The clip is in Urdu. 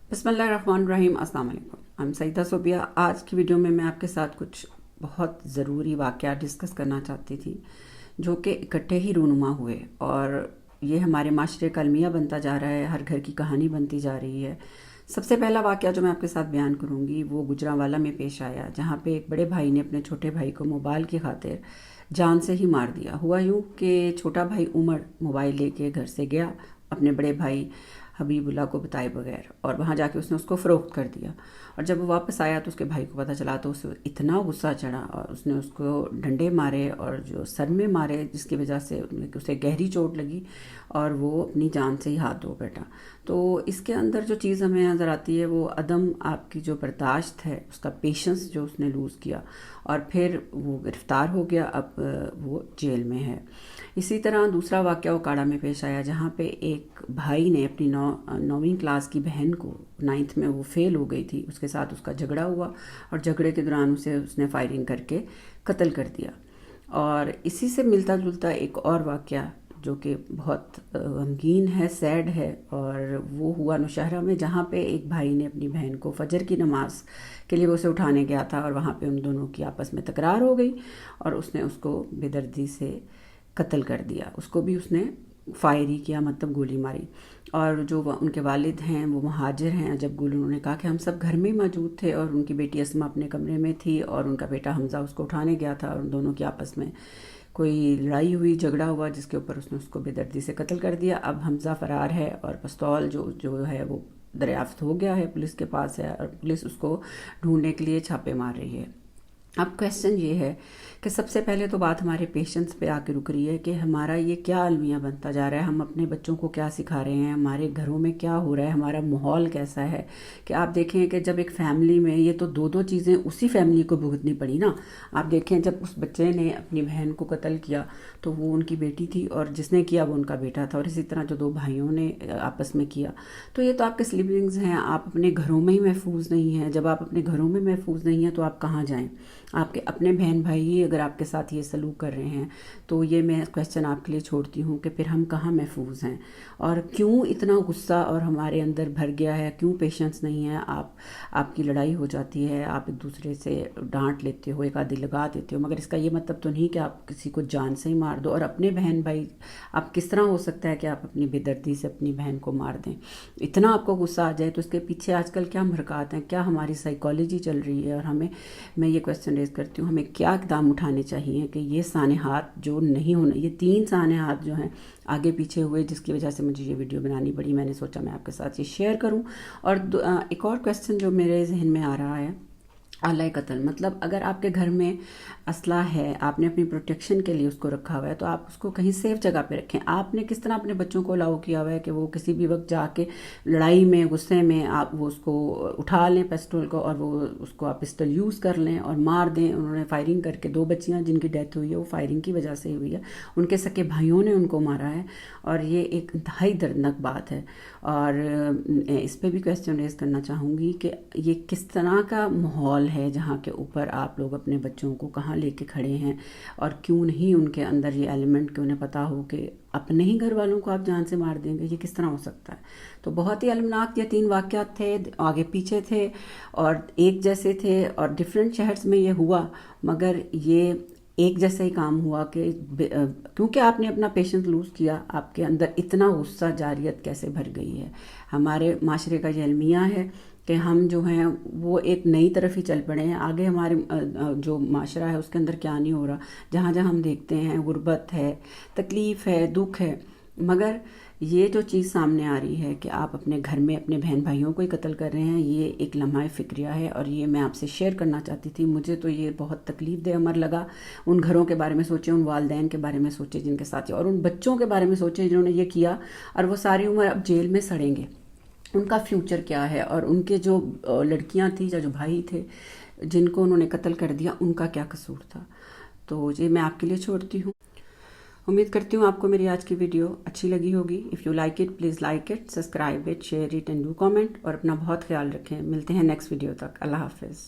بسم اللہ الرحمن الرحیم۔ السلام علیکم، I'm سعیدہ صوبیہ۔ آج کی ویڈیو میں آپ کے ساتھ کچھ بہت ضروری واقعات ڈسکس کرنا چاہتی تھی جو کہ اکٹھے ہی رونما ہوئے، اور یہ ہمارے معاشرے کا المیہ بنتا جا رہا ہے، ہر گھر کی کہانی بنتی جا رہی ہے۔ سب سے پہلا واقعہ جو میں آپ کے ساتھ بیان کروں گی وہ گجرانوالہ میں پیش آیا، جہاں پہ ایک بڑے بھائی نے اپنے چھوٹے بھائی کو موبائل کی خاطر جان سے ہی مار دیا۔ ہوا یوں کہ چھوٹا بھائی عمر موبائل لے کے گھر سے گیا اپنے بڑے بھائی حبیب اللہ کو بتائے بغیر، اور وہاں جا کے اس نے اس کو فروخت کر دیا، اور جب وہ واپس آیا تو اس کے بھائی کو پتہ چلا تو اسے اتنا غصہ چڑھا اور اس نے اس کو ڈنڈے مارے اور جو سر میں مارے، جس کی وجہ سے اسے گہری چوٹ لگی اور وہ اپنی جان سے ہی ہاتھ دھو بیٹھا۔ تو اس کے اندر جو چیز ہمیں نظر آتی ہے وہ عدم آپ کی جو برداشت ہے، اس کا پیشنس جو اس نے لوز کیا، اور پھر وہ گرفتار ہو گیا، اب وہ جیل میں ہے۔ اسی طرح دوسرا واقعہ اوکاڑا میں پیش آیا، جہاں پہ ایک بھائی نے اپنی 9ویں کلاس کی بہن کو 9th میں وہ فیل ہو گئی تھی، اس کے ساتھ اس کا جھگڑا ہوا اور جھگڑے کے دوران اس نے فائرنگ کر کے قتل کر دیا۔ اور اسی سے ملتا جلتا ایک اور واقعہ جو کہ بہت غمگین ہے، سیڈ ہے، اور وہ ہوا نوشہرہ میں، جہاں پہ ایک بھائی نے اپنی بہن کو فجر کی نماز کے لیے وہ اسے اٹھانے گیا تھا، اور وہاں پہ ان دونوں کی آپس میں تکرار ہو گئی اور اس نے اس کو بے دردی سے قتل کر دیا۔ اس کو بھی اس نے فائر ہی کیا، مطلب گولی ماری۔ اور جو ان کے والد ہیں وہ مہاجر ہیں، جب انہوں نے کہا کہ ہم سب گھر میں موجود تھے اور ان کی بیٹی اسما اپنے کمرے میں تھی اور ان کا بیٹا حمزہ اس کو اٹھانے گیا تھا، اور ان دونوں کی آپس میں کوئی لڑائی ہوئی، جھگڑا ہوا، جس کے اوپر اس نے اس کو بے دردی سے قتل کر دیا۔ اب حمزہ فرار ہے اور پستول جو ہے وہ دریافت ہو گیا ہے، پولیس کے پاس ہے، اور پولیس اس کو ڈھونڈنے کے لیے چھاپے مار رہی ہے۔ اب کویسچن یہ ہے کہ سب سے پہلے تو بات ہمارے پیشنس پہ آ کے رک رہی ہے کہ ہمارا یہ کیا المیہ بنتا جا رہا ہے، ہم اپنے بچوں کو کیا سکھا رہے ہیں، ہمارے گھروں میں کیا ہو رہا ہے، ہمارا ماحول کیسا ہے۔ کہ آپ دیکھیں کہ جب ایک فیملی میں یہ تو دو چیزیں اسی فیملی کو بھگتنی پڑی نا۔ آپ دیکھیں جب اس بچے نے اپنی بہن کو قتل کیا تو وہ ان کی بیٹی تھی، اور جس نے کیا وہ ان کا بیٹا تھا، اور اسی طرح جو دو بھائیوں نے آپس میں کیا، تو یہ تو آپ کے سبلنگز ہیں، آپ اپنے گھروں میں ہی محفوظ نہیں ہیں۔ جب آپ اپنے گھروں میں محفوظ نہیں ہیں تو آپ کہاں جائیں؟ آپ کے اپنے بہن بھائی ہی اگر آپ کے ساتھ یہ سلوک کر رہے ہیں تو یہ میں کویسچن آپ کے لیے چھوڑتی ہوں کہ پھر ہم کہاں محفوظ ہیں، اور کیوں اتنا غصہ اور ہمارے اندر بھر گیا ہے، کیوں پیشنس نہیں ہے۔ آپ کی لڑائی ہو جاتی ہے، آپ ایک دوسرے سے ڈانٹ لیتے ہو، ایک آدھی لگا دیتے ہو، مگر اس کا یہ مطلب تو نہیں کہ آپ کسی کو جان سے ہی مار دو۔ اور اپنے بہن بھائی، آپ کس طرح ہو سکتا ہے کہ آپ اپنی بے دردی سے اپنی بہن کو مار دیں؟ اتنا آپ کو غصہ آ جائے تو اس کے پیچھے آج کل کیا محرکات ہیں، کیا ہماری سائیکالوجی چل رہی ہے، اور میں یہ کویسچن ریز کرتی ہوں، ہمیں کیا اقدام اٹھانے چاہیے کہ یہ سانحات جو نہیں ہونا، یہ 3 سانحات جو ہیں آگے پیچھے ہوئے، جس کی وجہ سے مجھے یہ ویڈیو بنانی پڑی، میں نے سوچا میں آپ کے ساتھ یہ شیئر کروں۔ اور ایک اور کویسچن جو میرے ذہن میں آ رہا ہے، آلہ قتل، مطلب اگر آپ کے گھر میں اسلحہ ہے، آپ نے اپنی پروٹیکشن کے لیے اس کو رکھا ہوا ہے، تو آپ اس کو کہیں سیف جگہ پہ رکھیں۔ آپ نے کس طرح اپنے بچوں کو الاؤ کیا ہوا ہے کہ وہ کسی بھی وقت جا کے لڑائی میں، غصے میں آپ وہ اس کو اٹھا لیں پسٹل کو، اور وہ اس کو آپ پسٹل یوز کر لیں اور مار دیں؟ انہوں نے فائرنگ کر کے 2 بچیاں جن کی ڈیتھ ہوئی ہے وہ فائرنگ کی وجہ سے ہوئی ہے، ان کے سکے بھائیوں نے ان کو مارا ہے، اور یہ ایک انتہائی دردناک بات ہے۔ اور اس پہ بھی کویسچن ریز کرنا چاہوں گی کہ یہ کس طرح کا ماحول ہے جہاں کے اوپر آپ لوگ اپنے بچوں کو کہاں لے کے کھڑے ہیں، اور کیوں نہیں ان کے اندر یہ ایلیمنٹ کہ انہیں پتہ ہو کہ اپنے ہی گھر والوں کو آپ جان سے مار دیں گے؟ یہ کس طرح ہو سکتا ہے؟ تو بہت ہی المناک یہ 3 واقعات تھے، آگے پیچھے تھے اور ایک جیسے تھے، اور ڈیفرنٹ شہرز میں یہ ہوا، مگر یہ ایک جیسا ہی کام ہوا کہ کیونکہ آپ نے اپنا پیشنس لوز کیا، آپ کے اندر اتنا غصہ، جاریت کیسے بھر گئی ہے۔ ہمارے معاشرے کا یہ المیہ ہے کہ ہم جو ہیں وہ ایک نئی طرف ہی چل پڑے ہیں، آگے ہمارے جو معاشرہ ہے اس کے اندر کیا نہیں ہو رہا، جہاں جہاں ہم دیکھتے ہیں غربت ہے، تکلیف ہے، دکھ ہے، مگر یہ جو چیز سامنے آ رہی ہے کہ آپ اپنے گھر میں اپنے بہن بھائیوں کو ہی قتل کر رہے ہیں، یہ ایک لمحہ فکریہ ہے، اور یہ میں آپ سے شیئر کرنا چاہتی تھی۔ مجھے تو یہ بہت تکلیف دہ امر لگا۔ ان گھروں کے بارے میں سوچیں، ان والدین کے بارے میں سوچیں جن کے ساتھ، اور ان بچوں کے بارے میں سوچیں جنہوں نے یہ کیا، اور وہ ساری عمر اب جیل میں سڑیں گے۔ ان کا فیوچر کیا ہے، اور ان کے جو لڑکیاں تھیں یا جو بھائی تھے جن کو انہوں نے قتل کر دیا، ان کا کیا قصور تھا؟ تو یہ میں آپ کے لیے چھوڑتی ہوں۔ امید کرتی ہوں آپ کو میری آج کی ویڈیو اچھی لگی ہوگی۔ If you like it please like it, subscribe it, share it and do comment, اور اپنا بہت خیال رکھیں۔ ملتے ہیں نیکسٹ ویڈیو تک۔ اللہ حافظ۔